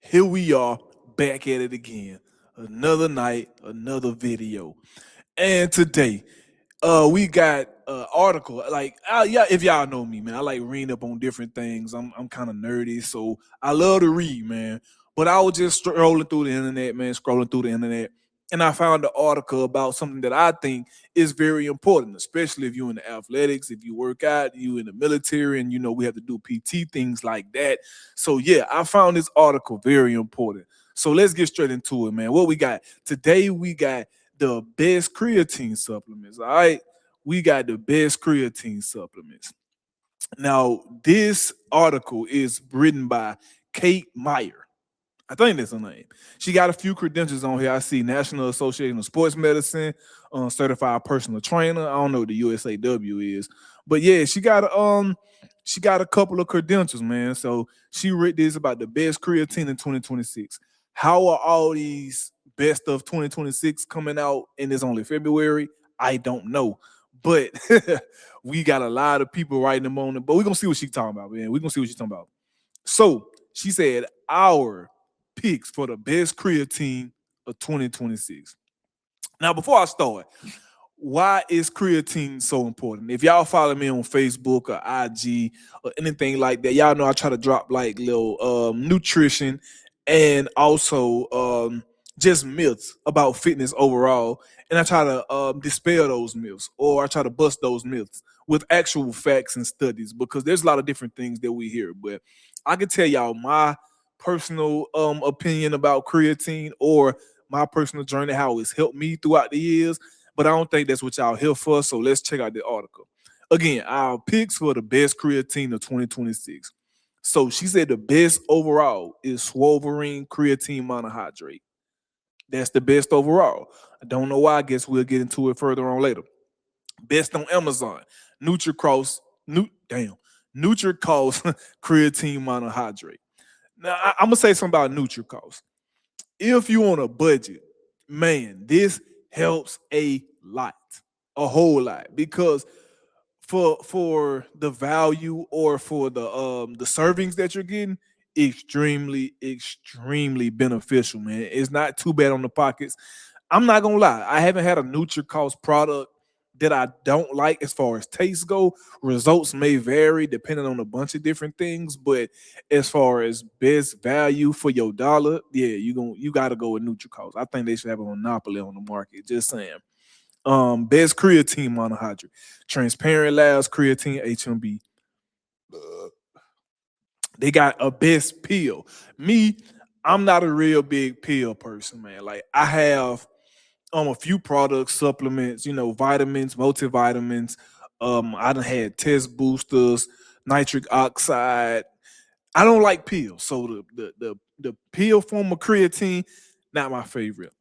Here we are back at it again. Another night, another video. And today, we got an article. Yeah, if y'all know me, man, I like reading up on different things. I'm kind of nerdy, so I love to read, man. But I was just scrolling through the internet, man, scrolling through the internet, and I found an article about something that I think is very important, especially if you're in the athletics, if you work out, you in the military, and we have to do PT things like that. So yeah, I found this article very important. So let's get straight into it, man. What we got today? We got the best creatine supplements. All right. We got the best creatine supplements. Now, this article is written by Kate Meyer. I think that's her name. She got a few credentials on here. I see National Association of Sports Medicine, certified personal trainer. I don't know what the USAW is, but yeah, she got a couple of credentials, man. So she read this about the best creatine in 2026. How are all these best of 2026 coming out and it's only February? I don't know, but we got a lot of people writing them on it. But we're gonna see what she's talking about, man. We're gonna see what she's talking about. So she said our picks for the best creatine of 2026. Now, before I start, why is creatine so important? If y'all follow me on Facebook or IG or anything like that, y'all know I try to drop like little nutrition and also just myths about fitness overall. And I try to dispel those myths or I try to bust those myths with actual facts and studies because there's a lot of different things that we hear. But I can tell y'all my personal opinion about creatine or my personal journey, how it's helped me throughout the years, but I don't think that's what y'all here for. So let's check out the article. Again, our picks for the best creatine of 2026. So she said the best overall is Wolverine creatine monohydrate. That's the best overall. I don't know why. I guess we'll get into it further on later. Best on Amazon, NutriCross, NutriCross creatine monohydrate. Now I'm gonna say something about NutriCross. If you on a budget, man, this helps a whole lot, because for the value or for the servings that you're getting, extremely beneficial, man. It's not too bad on the pockets. I'm not gonna lie, I haven't had a NutriCost product that I don't like as far as taste go. Results may vary depending on a bunch of different things, but as far as best value for your dollar, yeah, you gotta go with NutriCost. I think they should have a monopoly on the market. Just saying. Best creatine monohydrate, Transparent Labs creatine HMB. They got a best pill. Me, I'm not a real big pill person, man. Like I have a few products, supplements, vitamins, multivitamins. I done had test boosters, nitric oxide. I don't like pills, so the pill form of creatine, not my favorite.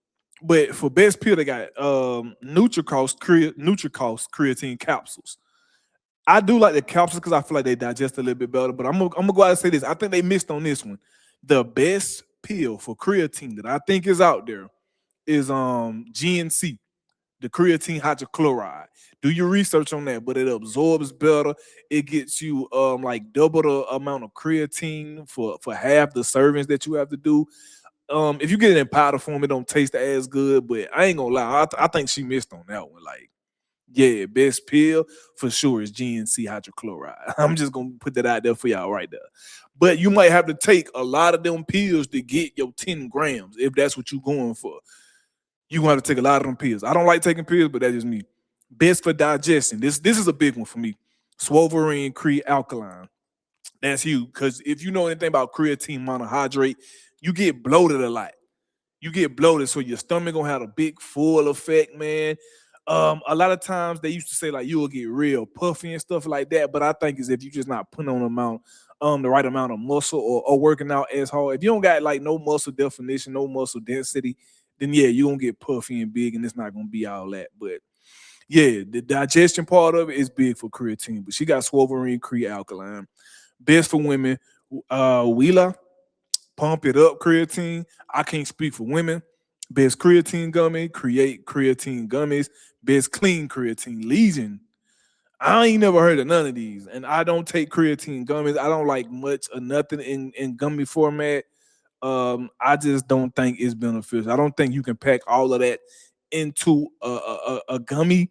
But for best pill, they got Nutricost creatine capsules. I do like the capsules because I feel like they digest a little bit better. But I'm gonna go out and say this. I think they missed on this one. The best pill for creatine that I think is out there is GNC, the creatine hydrochloride. Do your research on that, but it absorbs better. It gets you like double the amount of creatine for half the servings that you have to do. If you get it in powder form, it don't taste as good. But I ain't gonna lie, I think she missed on that one. Like, yeah, best pill for sure is GNC hydrochloride. I'm just gonna put that out there for y'all right there. But you might have to take a lot of them pills to get your 10 grams if that's what you're going for. You gonna have to take a lot of them pills. I don't like taking pills, but that's just me. Best for digestion. This is a big one for me. Swoverine Cree Alkaline. That's huge because if you know anything about creatine monohydrate, you get bloated a lot. You get bloated, so your stomach gonna have a big full effect, man. A lot of times they used to say like you will get real puffy and stuff like that, but I think is if you just not putting on the right amount of muscle or working out as hard. If you don't got like no muscle definition, no muscle density, then yeah, you gonna get puffy and big, and it's not gonna be all that. But yeah, the digestion part of it is big for creatine. But she got Swoverine Cree Alkaline. Best for women, Wheeler, Pump It Up creatine. I can't speak for women. Best creatine gummy, Create creatine gummies. Best clean creatine, Legion. I ain't never heard of none of these, and I don't take creatine gummies. I don't like much or nothing in gummy format. I just don't think it's beneficial. I don't think you can pack all of that into a gummy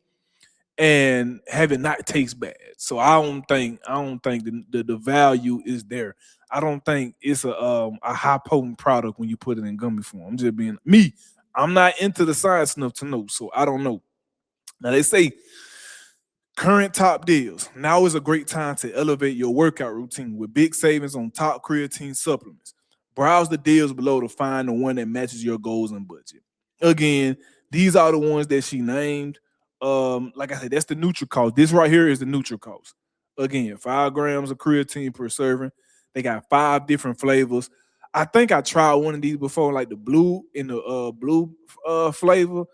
and have it not taste bad. So I don't think the value is there. I don't think it's a high potent product when you put it in gummy form. I'm just being me. I'm not into the science enough to know, so I don't know. Now they say current top deals. Now is a great time to elevate your workout routine with big savings on top creatine supplements. Browse the deals below to find the one that matches your goals and budget. Again, these are the ones that she named. Like I said, that's the NutriCost. This right here is the NutriCost. Again, 5 grams of creatine per serving. They got 5 different flavors. I think I tried one of these before, like the blue in the blue flavor.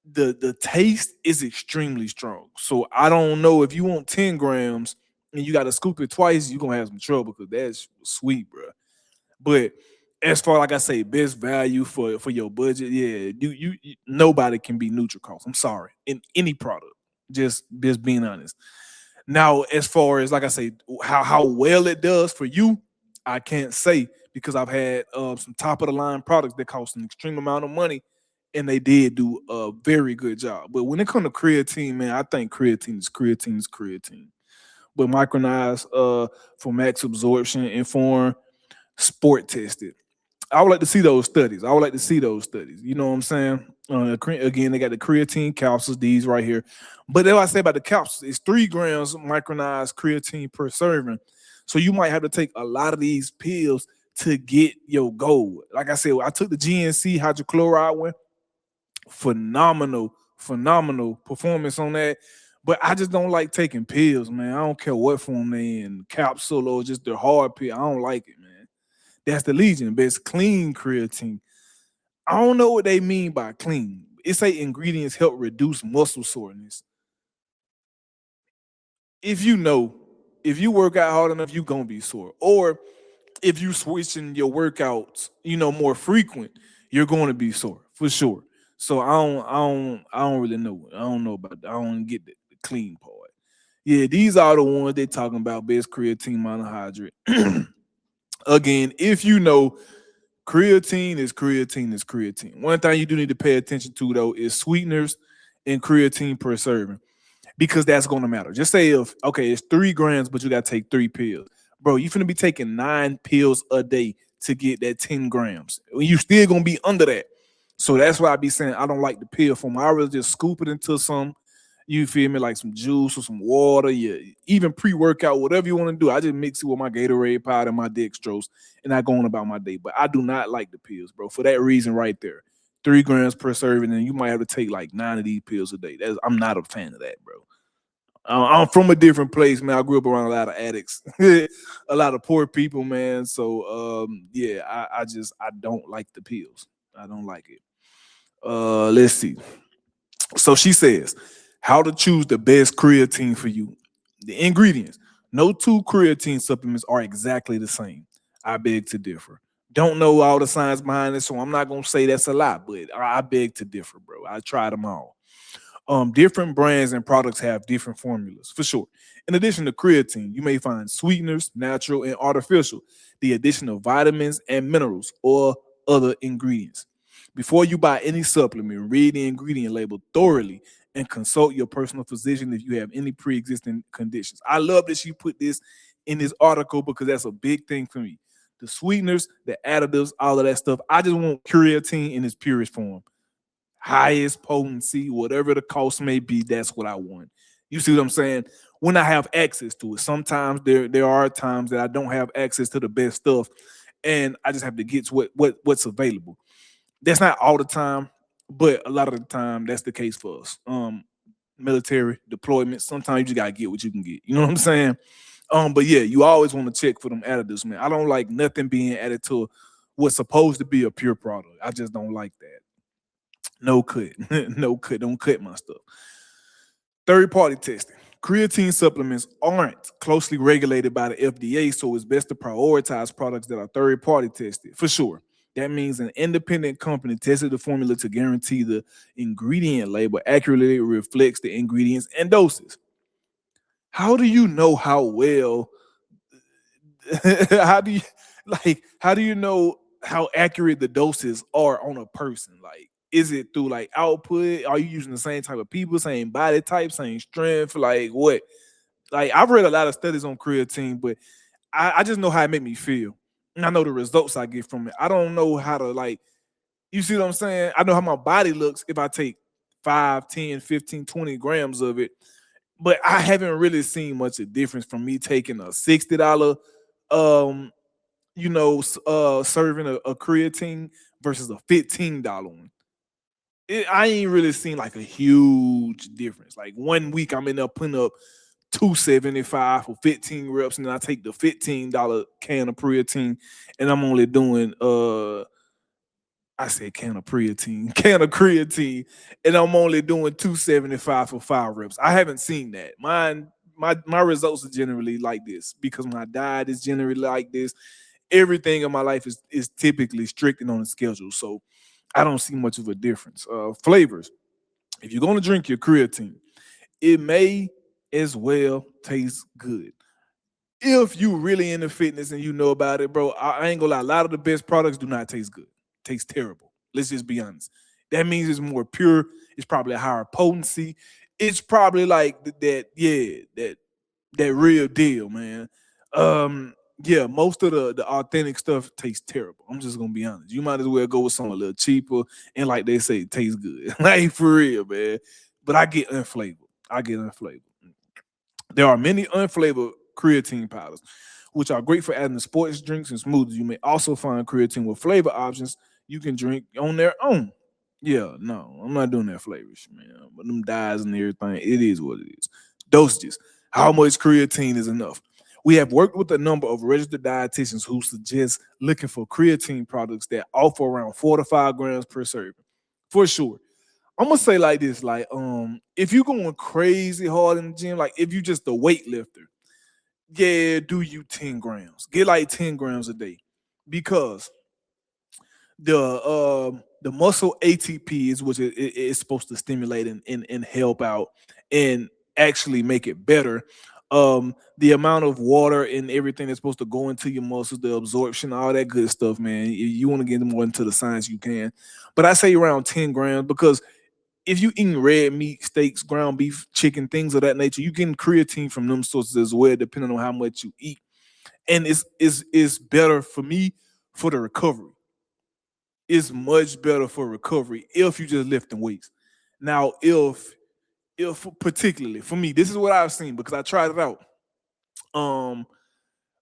The taste is extremely strong. So I don't know if you want 10 grams and you got to scoop it twice, you're gonna have some trouble because that's sweet, bro. But as far like I say, best value for your budget, yeah, nobody can be Nutricost. I'm sorry, in any product. Just being honest. Now, as far as like I say, how well it does for you, I can't say because I've had some top of the line products that cost an extreme amount of money, and they did do a very good job. But when it comes to creatine, man, I think creatine is creatine. But micronized for max absorption and for sport tested. I would like to see those studies. I would like to see those studies. You know what I'm saying? Again, they got the creatine capsules, these right here. But then I say about the capsules, it's 3 grams micronized creatine per serving. So you might have to take a lot of these pills to get your goal. Like I said, I took the GNC hydrochloride one. Phenomenal performance on that. But I just don't like taking pills, man. I don't care what form they in, capsule or just the hard pill. I don't like it, man. That's the Legion, but it's clean creatine. I don't know what they mean by clean. It say ingredients help reduce muscle soreness. If you know, if you work out hard enough, you gonna be sore. Or if you switching your workouts, more frequent, you're going to be sore for sure. So I don't really know. I don't know about that. I don't get the clean part. Yeah, these are the ones they talking about best creatine monohydrate. Again, if you know creatine is creatine. One thing you do need to pay attention to though is sweeteners and creatine per serving because that's going to matter. Just say if okay, it's 3 grams, but you got to take 3 pills, bro. You finna be taking 9 pills a day to get that 10 grams. You still gonna be under that. So that's why I be saying I don't like the pill form. I rather just scoop it into some. You feel me, like some juice or some water, yeah, even pre-workout, whatever you want to do. I just mix it with my Gatorade powder and my dextrose, and I go on about my day. But I do not like the pills, bro, for that reason right there. 3 grams per serving, and you might have to take like 9 of these pills a day. I'm not a fan of that, bro. I'm from a different place, man. I grew up around a lot of addicts, a lot of poor people, man. So, yeah, I don't like the pills. I don't like it. Let's see. So she says, how to choose the best creatine for you. The ingredients. No two creatine supplements are exactly the same. I beg to differ. Don't know all the science behind it, so I'm not gonna say that's a lot, but I beg to differ, bro. I tried them all. Different brands and products have different formulas for sure. In addition to creatine, you may find sweeteners, natural and artificial, the addition of vitamins and minerals or other ingredients. Before you buy any supplement, read the ingredient label thoroughly and consult your personal physician if you have any pre-existing conditions. I love that she put this in this article because that's a big thing for me. The sweeteners, the additives, all of that stuff. I just want creatine in its purest form, highest potency, whatever the cost may be, that's what I want. You see what I'm saying? When I have access to it, sometimes there are times that I don't have access to the best stuff, and I just have to get to what's available. That's not all the time, but a lot of the time that's the case for us. Military deployment, sometimes you just gotta get what you can get. You know what I'm saying? But yeah, you always want to check for them additives, man. I don't like nothing being added to what's supposed to be a pure product. I just don't like that. No cut. No cut. Don't cut my stuff. Third party testing. Creatine supplements aren't closely regulated by the FDA, so it's best to prioritize products that are third party tested for sure. That means an independent company tested the formula to guarantee the ingredient label accurately reflects the ingredients and doses. How do you know how well? How do you how do you know? how accurate the doses are on a person. Like, is it through like output? Are you using the same type of people, same body type, same strength? Like what? Like I've read a lot of studies on creatine, but I just know how it make me feel. And I know the results I get from it. I don't know how to like, you see what I'm saying? I know how my body looks if I take 5, 10, 15, 20 grams of it. But I haven't really seen much of difference from me taking a $60 um serving a creatine versus a $15 one. I ain't really seen like a huge difference. Like one week I'm in there putting up 275 for 15 reps, and then I take the $15 can of creatine, and I'm only doing I said can of creatine, and I'm only doing 275 for 5 reps. I haven't seen that. My results are generally like this because my diet is generally like this. Everything in my life is typically strict and on a schedule. So I don't see much of a difference. Flavors. If you're gonna drink your creatine, it may as well taste good. If you really into fitness and you know about it, bro, I ain't gonna lie. A lot of the best products do not taste good. Taste terrible. Let's just be honest. That means it's more pure. It's probably a higher potency. It's probably like that real deal, man. Yeah, most of the authentic stuff tastes terrible. I'm just gonna be honest. You might as well go with something a little cheaper and like they say, it tastes good. Like for real, man. But I get unflavored. I get unflavored. There are many unflavored creatine powders, which are great for adding to sports drinks and smoothies. You may also find creatine with flavor options you can drink on their own. Yeah, no, I'm not doing that flavors, man. But them dyes and everything, it is what it is. Dosages. How much creatine is enough? We have worked with a number of registered dietitians who suggest looking for creatine products that offer around 4 to 5 grams per serving. For sure. I'm gonna say like this: like, if you going crazy hard in the gym, like if you just a weightlifter, yeah, do you 10 grams. Get like 10 grams a day. Because the muscle ATP is which is supposed to stimulate and help out and actually make it better. The amount of water and everything that's supposed to go into your muscles, the absorption, all that good stuff, man. You want to get more into the science, you can. But I say around 10 grams because if you eating red meat, steaks, ground beef, chicken, things of that nature, you getting creatine from them sources as well, depending on how much you eat. And it's better for me for the recovery. It's much better for recovery if you just lifting weights. Now, if particularly for me, this is what I've seen because I tried it out. Um,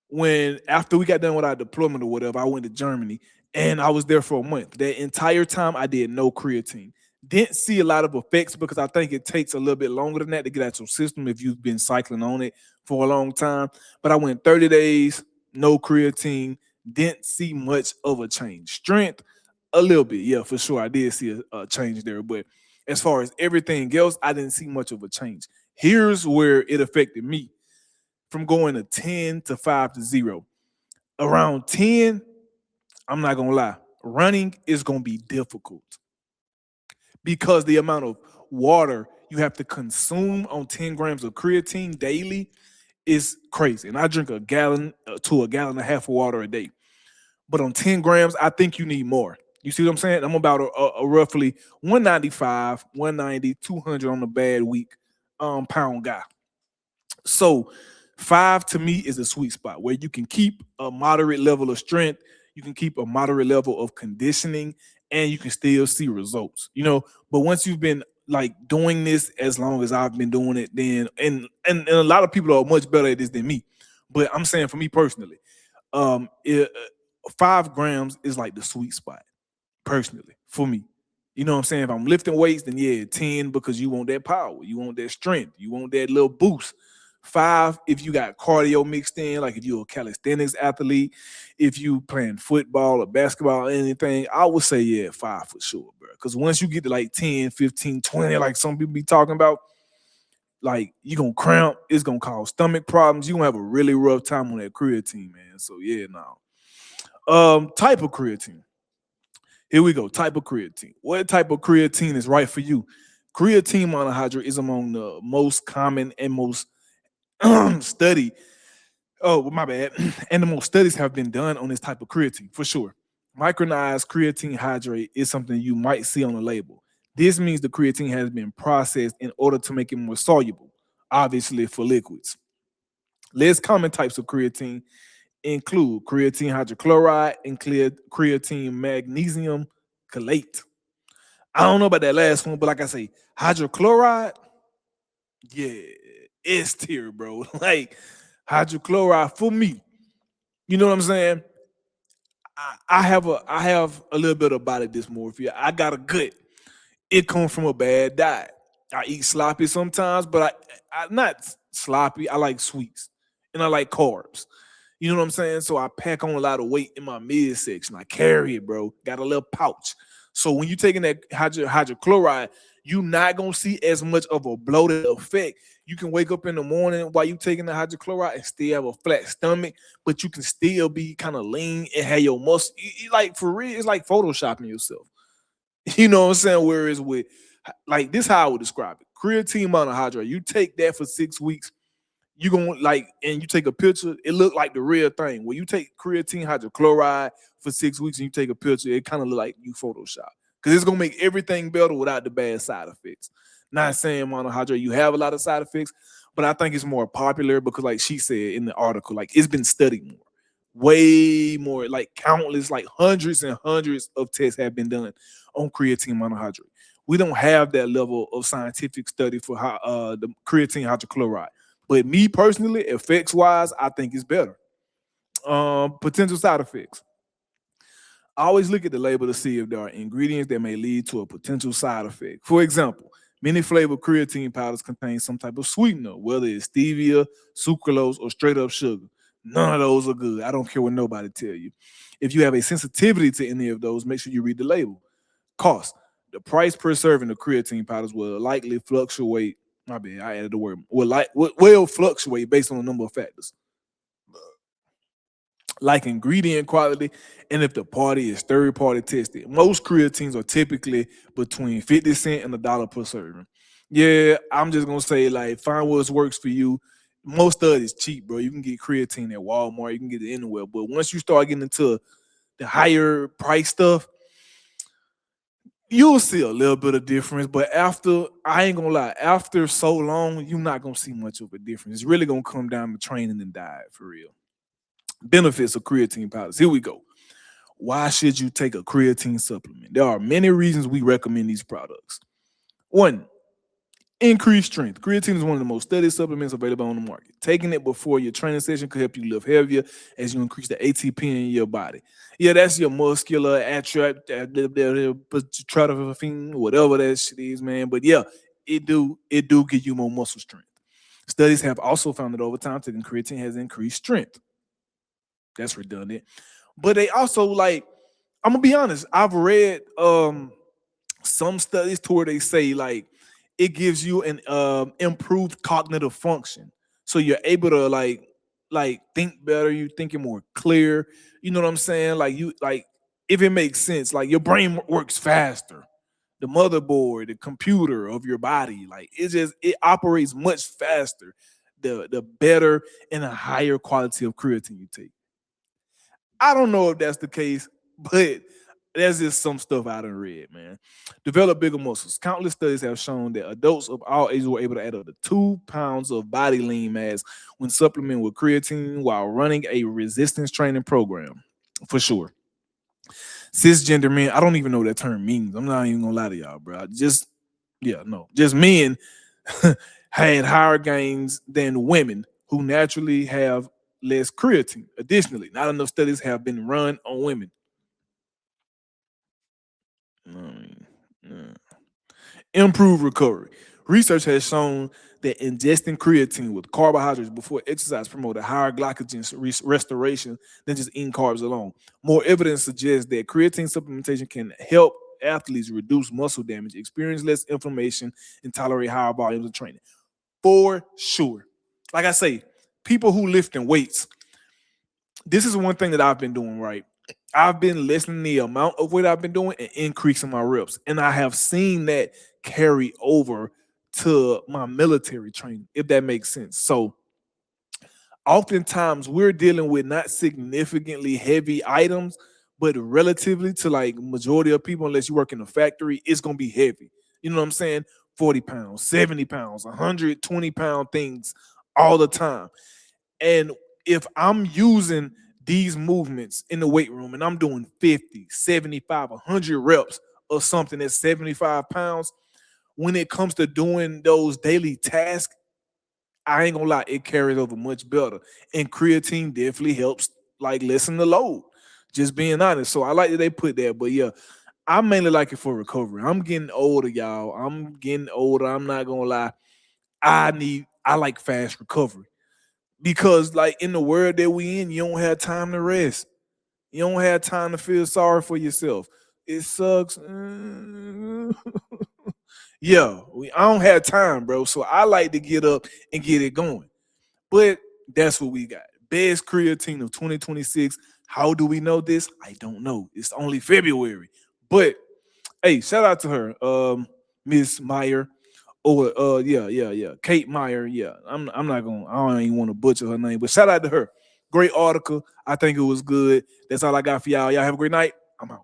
when after we got done with our deployment or whatever, I went to Germany and I was there for a month. That entire time I did no creatine. Didn't see a lot of effects because I think it takes a little bit longer than that to get out your system if you've been cycling on it for a long time. But I went 30 days, no creatine, didn't see much of a change. Strength, a little bit, yeah, for sure. I did see a change there. But as far as everything else, I didn't see much of a change. Here's where it affected me from going to 10 to 5 to 0. Around 10, I'm not gonna lie, running is gonna be difficult because the amount of water you have to consume on 10 grams of creatine daily is crazy. And I drink a gallon to a gallon and a half of water a day. But on 10 grams, I think you need more. You see what I'm saying? I'm about a roughly 195, 190, 200 on a bad week pound guy. So 5 to me is a sweet spot where you can keep a moderate level of strength, you can keep a moderate level of conditioning, and you can still see results. But once you've been like doing this as long as I've been doing it, then and a lot of people are much better at this than me. But I'm saying for me personally, 5 grams is like the sweet spot personally for me. You know what I'm saying? If I'm lifting weights, then yeah, 10 because you want that power, you want that strength, you want that little boost. 5 if you got cardio mixed in, like if you're a calisthenics athlete, if you playing football or basketball or anything, I would say yeah, 5 for sure, bro. Because once you get to like 10, 15, 20, like some people be talking about, like you're gonna cramp, it's gonna cause stomach problems. You're gonna have a really rough time on that creatine, man. So yeah, no. Type of creatine. Here we go. Type of creatine. What type of creatine is right for you? Creatine monohydrate is among the most common and most studied. Oh, my bad. And the most studies have been done on this type of creatine for sure. Micronized creatine hydrate is something you might see on the label. This means the creatine has been processed in order to make it more soluble, obviously for liquids. Less common types of creatine include creatine hydrochloride and creatine magnesium chelate. I don't know about that last one, but like I say, hydrochloride, yeah, it's tier, bro. Like hydrochloride for me, you know what I'm saying? I have a little bit of body dysmorphia. I got a gut. It comes from a bad diet. I eat sloppy sometimes, but I not sloppy. I like sweets and I like carbs. You know what I'm saying? So I pack on a lot of weight in my midsection. I carry it, bro. Got a little pouch. So when you taking that hydrochloride, you're not gonna see as much of a bloated effect. You can wake up in the morning while you taking the hydrochloride and still have a flat stomach, but you can still be kind of lean and have your muscle. Like for real, it's like photoshopping yourself. You know what I'm saying? Whereas with like this, how I would describe it: creatine monohydrate. You take that for 6 weeks, you gonna like, and you take a picture, it look like the real thing. When you take creatine hydrochloride for 6 weeks and you take a picture, it kind of look like you Photoshop because it's gonna make everything better without the bad side effects. Not saying monohydrate you have a lot of side effects, but I think it's more popular because, like she said in the article, like it's been studied more, way more, like countless, like hundreds and hundreds of tests have been done on creatine monohydrate. We don't have that level of scientific study for how the creatine hydrochloride. But me personally, effects wise, I think it's better. Potential side effects. I always look at the label to see if there are ingredients that may lead to a potential side effect. For example, many flavored creatine powders contain some type of sweetener, whether it's stevia, sucralose, or straight up sugar. None of those are good. I don't care what nobody tell you. If you have a sensitivity to any of those, make sure you read the label. Cost. The price per serving of creatine powders will likely fluctuate. My bad, I added the word. Will fluctuate based on a number of factors, like ingredient quality and if the party is third party tested. Most creatines are typically between 50 cents and $1 per serving. Yeah, I'm just gonna say like find what works for you. Most of it is cheap, bro. You can get creatine at Walmart, you can get it anywhere. But once you start getting into the higher price stuff, you'll see a little bit of difference, but after, I ain't gonna lie, after so long, you're not gonna see much of a difference. It's really gonna come down to training and diet for real. Benefits of creatine powders. Here we go. Why should you take a creatine supplement? There are many reasons we recommend these products. One, increased strength. Creatine is one of the most studied supplements available on the market. Taking it before your training session could help you lift heavier as you increase the ATP in your body. Yeah, that's your muscular atrophy, whatever that shit is, man. But yeah, it do give you more muscle strength. Studies have also found that over time, taking creatine has increased strength. That's redundant. But they also like, I'm gonna be honest, I've read some studies to where they say like it gives you an improved cognitive function, so you're able to like think better, you thinking more clear. You know what I'm saying? Like you like, if it makes sense, like your brain works faster. The motherboard, the computer of your body, like it operates much faster. The better and a higher quality of creatine you take. I don't know if that's the case, but there's just some stuff I done read, man. Develop bigger muscles. Countless studies have shown that adults of all ages were able to add up to 2 pounds of body lean mass when supplementing with creatine while running a resistance training program. For sure. Cisgender men, I don't even know what that term means. I'm not even gonna lie to y'all, bro. Just men had higher gains than women who naturally have less creatine. Additionally, not enough studies have been run on women. Mm. Improve recovery. Research has shown that ingesting creatine with carbohydrates before exercise promoted higher glycogen restoration than just eating carbs alone. More evidence suggests that creatine supplementation can help athletes reduce muscle damage, experience less inflammation, and tolerate higher volumes of training. For sure. Like I say, people who lifting weights, this is one thing that I've been doing right. I've been lessening the amount of weight I've been doing and increasing my reps. And I have seen that carry over to my military training, if that makes sense. So oftentimes we're dealing with not significantly heavy items, but relatively to like majority of people, unless you work in a factory, it's gonna be heavy. You know what I'm saying? 40 pounds, 70 pounds, 120-pound things all the time. And if I'm using these movements in the weight room and I'm doing 50, 75, 100 reps of something that's 75 pounds, when it comes to doing those daily tasks, I ain't gonna lie, it carries over much better. And creatine definitely helps like lessen the load. Just being honest. So I like that they put that. But yeah, I mainly like it for recovery. I'm getting older, y'all. I'm getting older. I'm not gonna lie. I like fast recovery. Because like in the world that we in, you don't have time to rest. You don't have time to feel sorry for yourself. It sucks. Yeah, I don't have time, bro. So I like to get up and get it going. But that's what we got. Best creatine of 2026. How do we know this? I don't know. It's only February. But hey, shout out to her, Miss Meyer. Or yeah. Kate Meyer. Yeah. I'm not gonna, I don't even want to butcher her name, but shout out to her. Great article. I think it was good. That's all I got for y'all. Y'all have a great night. I'm out.